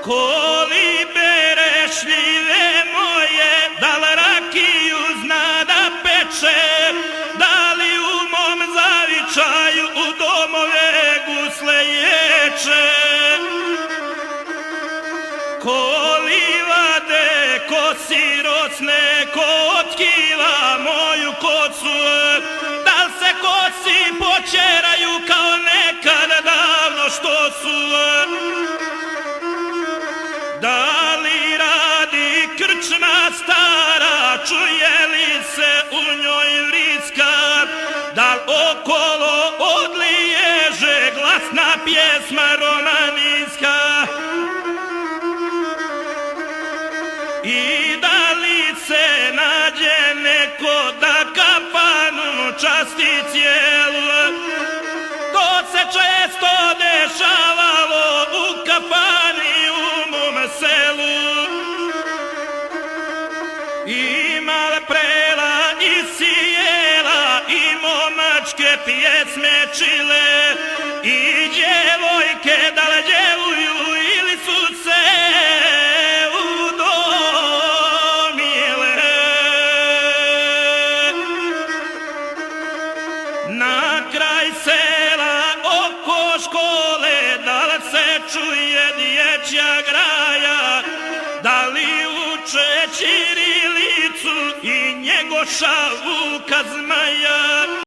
Kolibere šljive moje, da li rakiju zna da peče, da li u mom zavičaju u domove gusle ječe. Ko livade, ko sirocne, ko otkiva moju kocu, da li se koci počeraju kao nekad davno što su. Da li radi krčma stara, čuje li se u njoj vriska, da li okolo odliježe glasna pjesma romanijska, i da li se nađe neko da kafanu časti cijelu. To se često dešavalo u kafani u mom selu. Ima prela i sjela i momačke pjesme čile, i djevojke da li djevuju ili su se udomile. Na kraj sela oko škole da li se čuje dječja graja, da li uče ćirilicu i Njegoša Vuka Zmaja.